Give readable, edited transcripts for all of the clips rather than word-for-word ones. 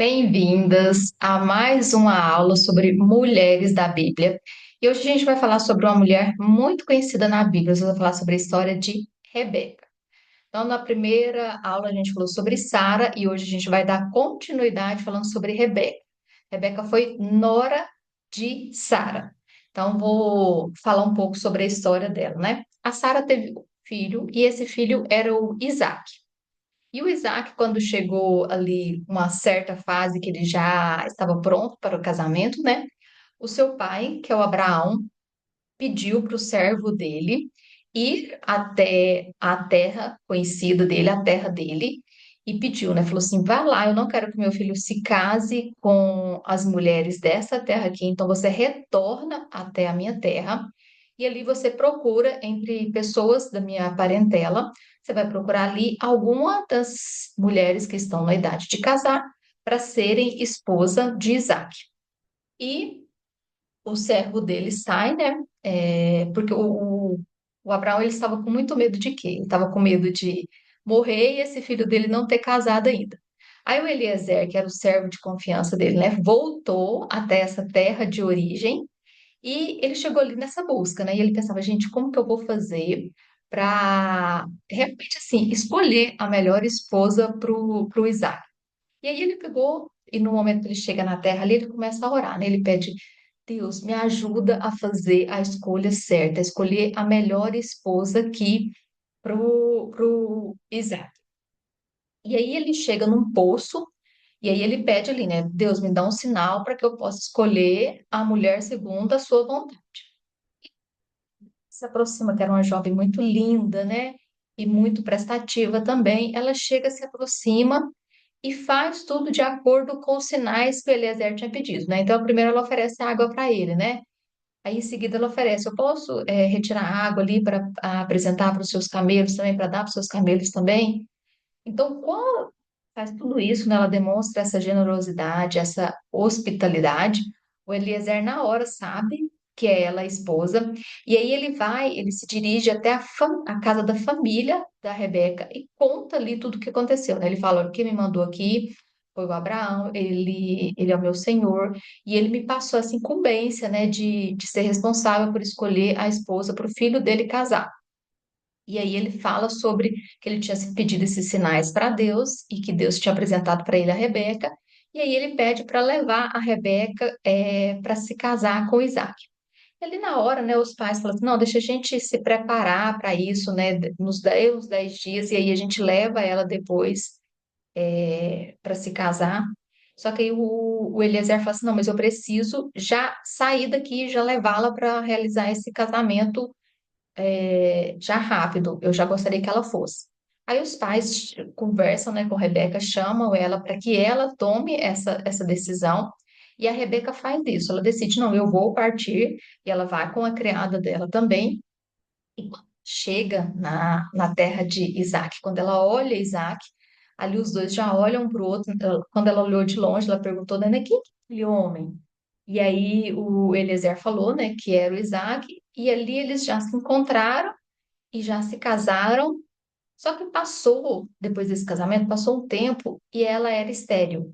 Bem-vindas a mais uma aula sobre mulheres da Bíblia. E hoje a gente vai falar sobre uma mulher muito conhecida na Bíblia. Hoje eu vou falar sobre a história de Rebeca. Então, na primeira aula a gente falou sobre Sara e hoje a gente vai dar continuidade falando sobre Rebeca. Rebeca foi nora de Sara. Então, vou falar um pouco sobre a história dela, né? A Sara teve um filho e esse filho era o Isaac. E o Isaac, quando chegou ali uma certa fase que ele já estava pronto para o casamento, né? O seu pai, que é o Abraão, pediu para o servo dele ir até a terra conhecida dele, a terra dele, e pediu, né? Falou assim: vá lá, eu não quero que meu filho se case com as mulheres dessa terra aqui, então você retorna até a minha terra. E ali você procura entre pessoas da minha parentela, você vai procurar ali alguma das mulheres que estão na idade de casar para serem esposa de Isaac. E o servo dele sai, né? Porque o Abraão ele estava com muito medo de quê? Ele estava com medo de morrer e esse filho dele não ter casado ainda. Aí o Eliezer, que era o servo de confiança dele, né? Voltou até essa terra de origem e ele chegou ali nessa busca, né? E ele pensava, gente, como que eu vou fazer para, realmente, assim, escolher a melhor esposa pro Isaac? E aí ele pegou, e no momento que ele chega na terra ali, ele começa a orar, né? Ele pede, Deus, me ajuda a fazer a escolha certa, a escolher a melhor esposa aqui pro Isaac. E aí ele chega num poço, e aí ele pede ali, né? Deus, me dá um sinal para que eu possa escolher a mulher segundo a sua vontade. Se aproxima, que era uma jovem muito linda, né? E muito prestativa também. Ela chega, se aproxima e faz tudo de acordo com os sinais que o Eliezer tinha pedido, né? Então, primeiro ela oferece água para ele, né? Aí, em seguida, ela oferece: eu posso retirar água ali para apresentar para os seus camelos também, para dar para os seus camelos também? Então, quando faz tudo isso, né? Ela demonstra essa generosidade, essa hospitalidade. O Eliezer, na hora, sabe que é ela a esposa, e aí ele vai, ele se dirige até a casa da família da Rebeca e conta ali tudo o que aconteceu, né? Ele fala: olha, o que me mandou aqui foi o Abraão, ele é o meu senhor, e ele me passou essa incumbência, né, de ser responsável por escolher a esposa para o filho dele casar. E aí ele fala sobre que ele tinha pedido esses sinais para Deus e que Deus tinha apresentado para ele a Rebeca. E aí ele pede para levar a Rebeca para se casar com Isaac. Ali na hora, né, os pais falam assim, não, deixa a gente se preparar para isso, né, uns 10 dias, e aí a gente leva ela depois para se casar. Só que aí o Eliezer fala assim, não, mas eu preciso já sair daqui e já levá-la para realizar esse casamento já rápido, eu já gostaria que ela fosse. Aí os pais conversam, né, com a Rebeca, chamam ela para que ela tome essa decisão, e a Rebeca faz isso, ela decide, não, eu vou partir, e ela vai com a criada dela também, e quando chega na terra de Isaac, quando ela olha Isaac, ali os dois já olham para o outro, quando ela olhou de longe, ela perguntou, né, quem que é aquele homem? E aí o Eliezer falou, né, que era o Isaac, e ali eles já se encontraram, e já se casaram, só que passou, depois desse casamento, passou um tempo e ela era estéril.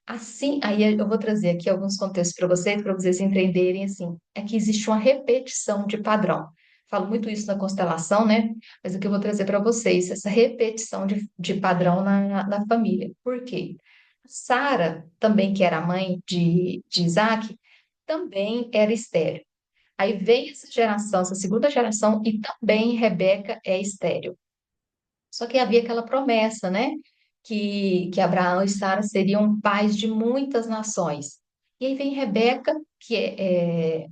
Assim, aí eu vou trazer aqui alguns contextos para vocês entenderem assim, é que existe uma repetição de padrão. Falo muito isso na constelação, né? Mas o que eu vou trazer para vocês, essa repetição de padrão na família. Por quê? Sara, também que era a mãe de Isaac, também era estéril. Aí vem essa geração, essa segunda geração, e também Rebeca é estéril. Só que havia aquela promessa, né? Que Abraão e Sara seriam pais de muitas nações. E aí vem Rebeca, que é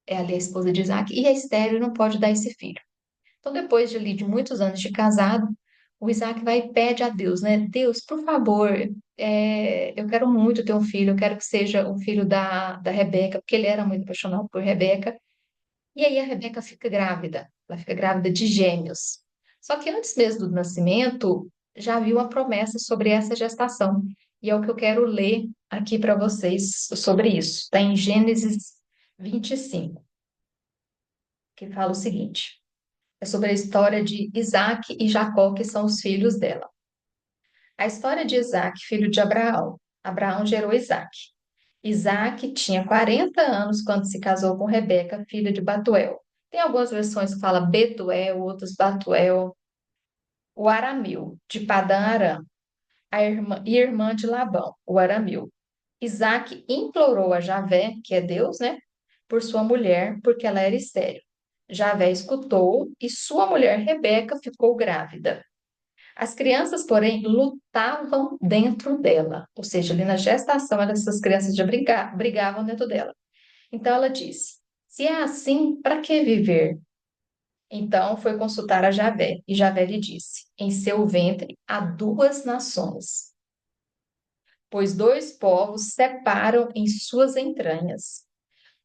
ali a esposa de Isaac, e é estéril e não pode dar esse filho. Então, depois de ali de muitos anos de casado, o Isaac vai e pede a Deus, né? Deus, por favor, eu quero muito ter um filho, eu quero que seja um filho da Rebeca, porque ele era muito apaixonado por Rebeca. E aí a Rebeca fica grávida, ela fica grávida de gêmeos. Só que antes mesmo do nascimento, já havia uma promessa sobre essa gestação. E é o que eu quero ler aqui para vocês sobre isso. Está em Gênesis 25, que fala o seguinte: é sobre a história de Isaac e Jacó, que são os filhos dela. A história de Isaac, filho de Abraão. Abraão gerou Isaac. Isaac tinha 40 anos quando se casou com Rebeca, filha de Batuel. Tem algumas versões que fala Betuel, outras Batuel. O Arameu, de Padã Aram, a irmã, e irmã de Labão, o Arameu. Isaac implorou a Javé, que é Deus, né, por sua mulher, porque ela era estéril. Javé escutou e sua mulher Rebeca ficou grávida. As crianças, porém, lutavam dentro dela, ou seja, ali na gestação, essas crianças já brigavam dentro dela. Então ela disse: se é assim, para que viver? Então foi consultar a Javé, e Javé lhe disse: em seu ventre há duas nações, pois dois povos separam em suas entranhas.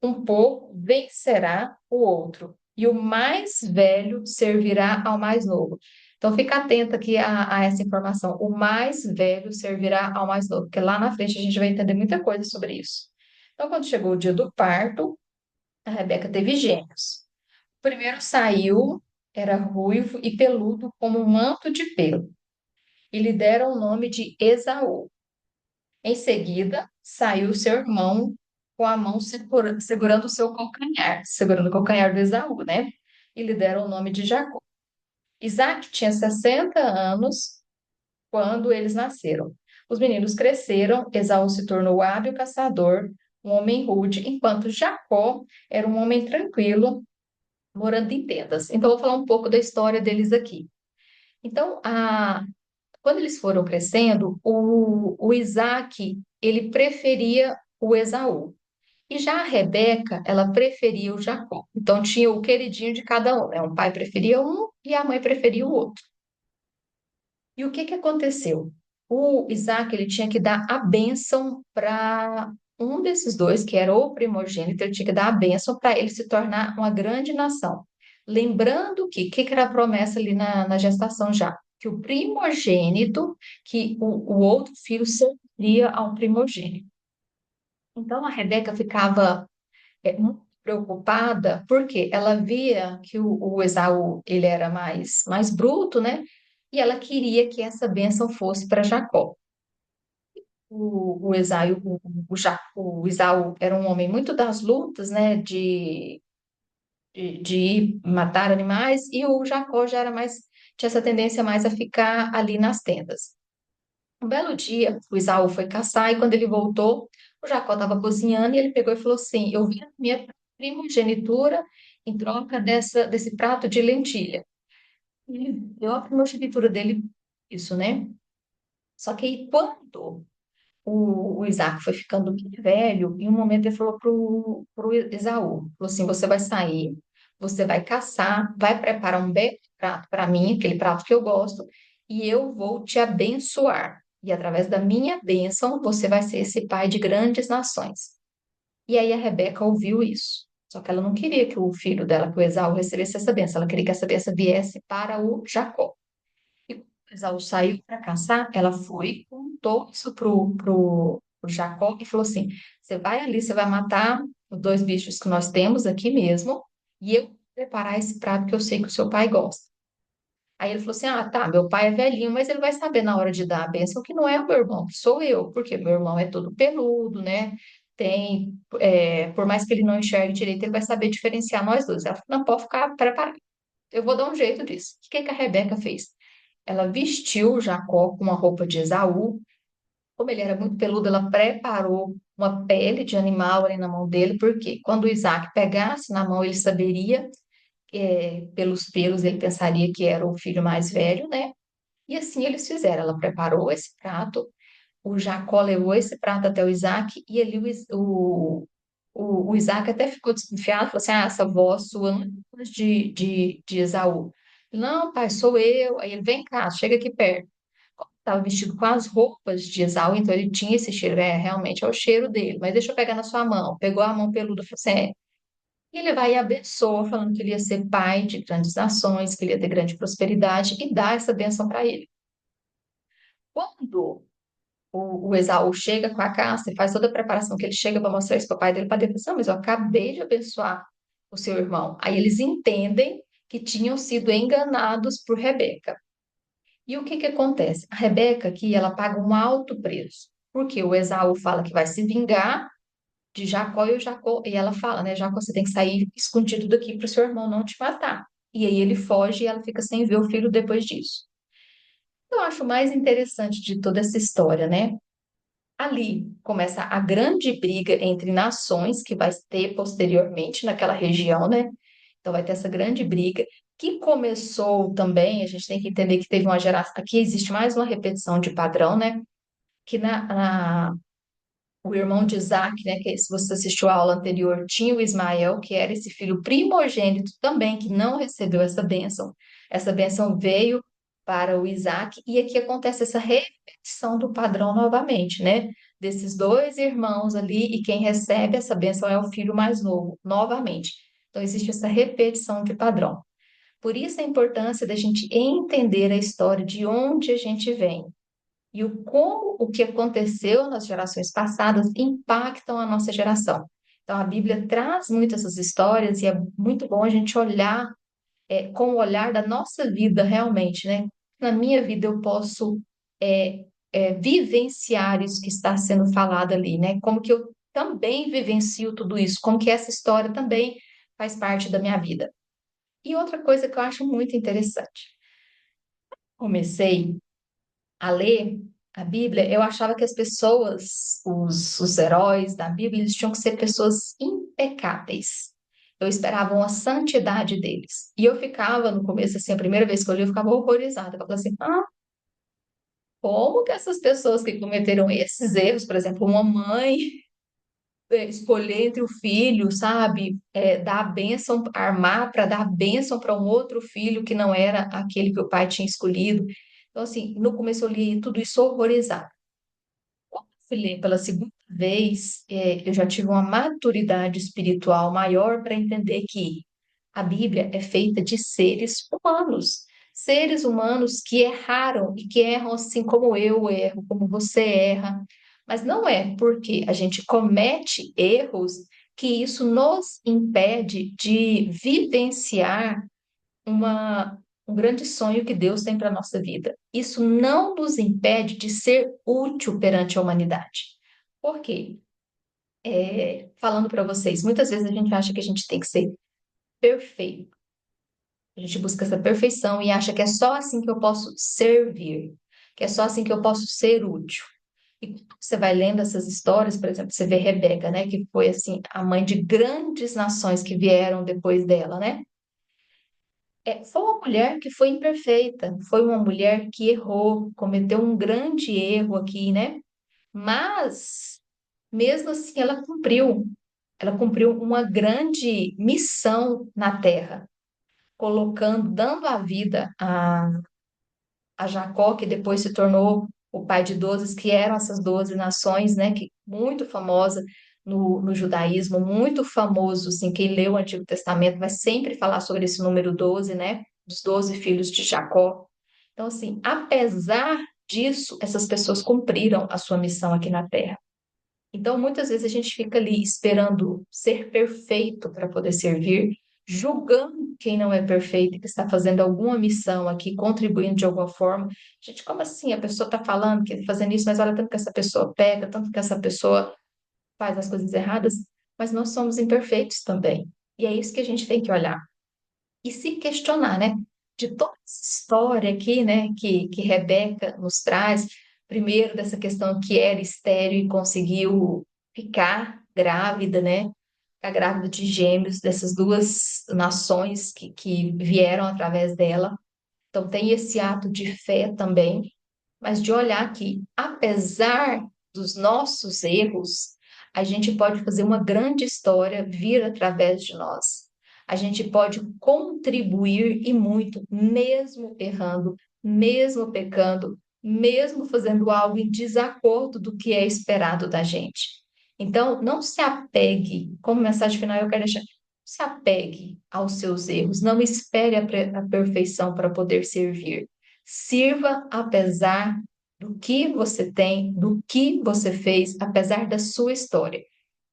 Um povo vencerá o outro, e o mais velho servirá ao mais novo. Então, fica atenta aqui a essa informação. O mais velho servirá ao mais novo, porque lá na frente a gente vai entender muita coisa sobre isso. Então, quando chegou o dia do parto, a Rebeca teve gêmeos. O primeiro saiu, era ruivo e peludo como um manto de pelo, e lhe deram o nome de Esaú. Em seguida, saiu seu irmão com a mão segurando o seu calcanhar, segurando o calcanhar do Esaú, né? E lhe deram o nome de Jacó. Isaac tinha 60 anos quando eles nasceram. Os meninos cresceram, Esaú se tornou hábil caçador, um homem rude, enquanto Jacó era um homem tranquilo, morando em tendas. Então, eu vou falar um pouco da história deles aqui. Então, quando eles foram crescendo, o Isaac, ele preferia o Esaú. E já a Rebeca, ela preferia o Jacó. Então tinha o queridinho de cada um, né? Um pai preferia um e a mãe preferia o outro. E o que que aconteceu? O Isaac, ele tinha que dar a bênção para um desses dois, que era o primogênito, ele tinha que dar a bênção para ele se tornar uma grande nação. Lembrando que era a promessa ali na gestação já? Que o primogênito, que o outro filho serviria ao primogênito. Então a Rebeca ficava muito preocupada, porque ela via que o Esaú ele era mais bruto, né? E ela queria que essa bênção fosse para Jacó. O Esaú, o Esaú era um homem muito das lutas, né? De ir matar animais, e o Jacó já era mais, tinha essa tendência mais a ficar ali nas tendas. Um belo dia, o Esaú foi caçar e quando ele voltou, o Jacó estava cozinhando e ele pegou e falou assim: eu vi a minha primogenitura em troca desse prato de lentilha. E ele deu a primogenitura dele, isso, né? Só que aí, quando o Isaac foi ficando velho, em um momento ele falou pro Esaú, falou assim, você vai sair, você vai caçar, vai preparar um belo prato para mim, aquele prato que eu gosto, e eu vou te abençoar. E através da minha bênção, você vai ser esse pai de grandes nações. E aí a Rebeca ouviu isso. Só que ela não queria que o filho dela, que o Esaú, recebesse essa bênção. Ela queria que essa bênção viesse para o Jacó. E quando Esaú saiu para caçar, ela foi, contou isso pro Jacó e falou assim: você vai ali, você vai matar os dois bichos que nós temos aqui mesmo, e eu vou preparar esse prato que eu sei que o seu pai gosta. Aí ele falou assim: ah, tá, meu pai é velhinho, mas ele vai saber na hora de dar a bênção que não é o meu irmão, que sou eu, porque meu irmão é todo peludo, né? Tem, por mais que ele não enxergue direito, ele vai saber diferenciar nós dois. Ela falou: não, pode ficar preparado, eu vou dar um jeito disso. O que que a Rebeca fez? Ela vestiu Jacó com uma roupa de Esaú. Como ele era muito peludo, ela preparou uma pele de animal ali na mão dele, porque quando o Isaac pegasse na mão, ele saberia, pelos pelos, ele pensaria que era o filho mais velho, né? E assim eles fizeram. Ela preparou esse prato, o Jacó levou esse prato até o Isaac, e ali o Isaac até ficou desconfiado, falou assim: ah, essa voz sua não é voz de Esaú. Não, pai, sou eu. Aí ele, vem cá, chega aqui perto. Estava vestido com as roupas de Esaú, então ele tinha esse cheiro, realmente é o cheiro dele, mas deixa eu pegar na sua mão. Pegou a mão peluda e falou assim: é. E ele vai e abençoa, falando que ele ia ser pai de grandes nações, que ele ia ter grande prosperidade, e dá essa bênção para ele. Quando o Esaú chega com a caça e faz toda a preparação, que ele chega para mostrar isso para o pai dele, para ele fala assim: mas eu acabei de abençoar o seu irmão. Aí eles entendem que tinham sido enganados por Rebeca. E o que que acontece? A Rebeca aqui, ela paga um alto preço. porque o Esaú fala que vai se vingar de Jacó e o Jacó, e ela fala, né, Jacó, você tem que sair escondido daqui para o seu irmão não te matar. E aí ele foge e ela fica sem ver o filho depois disso. Eu acho mais interessante de toda essa história, né? Ali começa a grande briga entre nações que vai ter posteriormente naquela região, né? Então vai ter essa grande briga que começou também, a gente tem que entender que teve uma geração, aqui existe mais uma repetição de padrão, né? Que o irmão de Isaac, né, que se você assistiu à aula anterior, tinha o Ismael, que era esse filho primogênito também, que não recebeu essa bênção. Essa bênção veio para o Isaac, e aqui acontece essa repetição do padrão novamente, né? Desses dois irmãos ali, e quem recebe essa bênção é o filho mais novo, novamente. Então, existe essa repetição de padrão. Por isso a importância da gente entender a história de onde a gente vem e como o que aconteceu nas gerações passadas impactam a nossa geração. Então, a Bíblia traz muito essas histórias e é muito bom a gente olhar com o olhar da nossa vida realmente, né? Na minha vida eu posso vivenciar isso que está sendo falado ali, né? Como que eu também vivencio tudo isso, como que essa história também faz parte da minha vida. E outra coisa que eu acho muito interessante, comecei a ler a Bíblia, eu achava que as pessoas, os heróis da Bíblia, eles tinham que ser pessoas impecáveis. Eu esperava uma santidade deles. E eu ficava, no começo, assim, a primeira vez que eu li, eu ficava horrorizada. Eu falava assim, como que essas pessoas que cometeram esses erros, por exemplo, uma mãe escolher entre o filho, sabe, dar a bênção, armar para dar a bênção para um outro filho que não era aquele que o pai tinha escolhido. Então, assim, no começo eu li tudo isso horrorizado. Fui ler pela segunda vez, eu já tive uma maturidade espiritual maior para entender que a Bíblia é feita de seres humanos que erraram e que erram assim como eu erro, como você erra. Mas não é porque a gente comete erros que isso nos impede de vivenciar uma, um grande sonho que Deus tem para a nossa vida. Isso não nos impede de ser útil perante a humanidade. Por quê? Falando para vocês, muitas vezes a gente acha que a gente tem que ser perfeito. A gente busca essa perfeição e acha que é só assim que eu posso servir, que é só assim que eu posso ser útil. E quando você vai lendo essas histórias, por exemplo, você vê Rebeca, né, que foi assim a mãe de grandes nações que vieram depois dela, né? Foi uma mulher que foi imperfeita, foi uma mulher que errou, cometeu um grande erro aqui, né? Mas, mesmo assim, ela cumpriu uma grande missão na Terra, colocando, dando a vida a Jacó, que depois se tornou o pai de 12, que eram essas 12 nações, né? Que muito famosa no judaísmo, muito famoso, assim, quem lê o Antigo Testamento vai sempre falar sobre esse número 12, né? Dos 12 filhos de Jacó. Então, assim, apesar disso, essas pessoas cumpriram a sua missão aqui na Terra. Então, muitas vezes a gente fica ali esperando ser perfeito para poder servir, julgando quem não é perfeito, que está fazendo alguma missão aqui, contribuindo de alguma forma. Gente, como assim? A pessoa está falando que está fazendo isso, mas olha tanto que essa pessoa pega, tanto que essa pessoa faz as coisas erradas, mas nós somos imperfeitos também. E é isso que a gente tem que olhar e se questionar, né? De toda essa história aqui, né, que Rebeca nos traz, primeiro dessa questão que era estéril e conseguiu ficar grávida, né? Ficar grávida de gêmeos dessas duas nações que vieram através dela. Então tem esse ato de fé também, mas de olhar que, apesar dos nossos erros, a gente pode fazer uma grande história vir através de nós. A gente pode contribuir e muito, mesmo errando, mesmo pecando, mesmo fazendo algo em desacordo do que é esperado da gente. Então, não se apegue, como mensagem final, eu quero deixar, não se apegue aos seus erros, não espere a perfeição para poder servir. Sirva apesar do que você tem, do que você fez, apesar da sua história.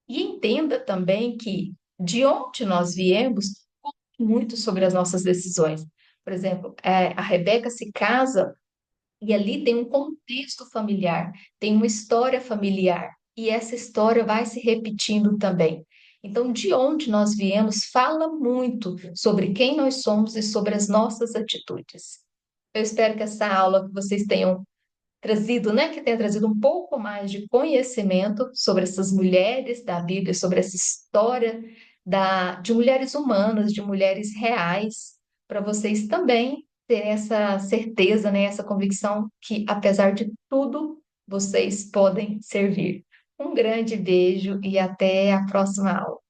E entenda também que de onde nós viemos, conta muito sobre as nossas decisões. Por exemplo, a Rebeca se casa E ali tem um contexto familiar, tem uma história familiar, e essa história vai se repetindo também. Então, de onde nós viemos fala muito sobre quem nós somos e sobre as nossas atitudes. Eu espero que essa aula que vocês tenham trazido, né, que tenha trazido um pouco mais de conhecimento sobre essas mulheres da Bíblia, sobre essa história de mulheres humanas, de mulheres reais, para vocês também terem essa certeza, né, essa convicção que, apesar de tudo, vocês podem servir. Um grande beijo e até a próxima aula.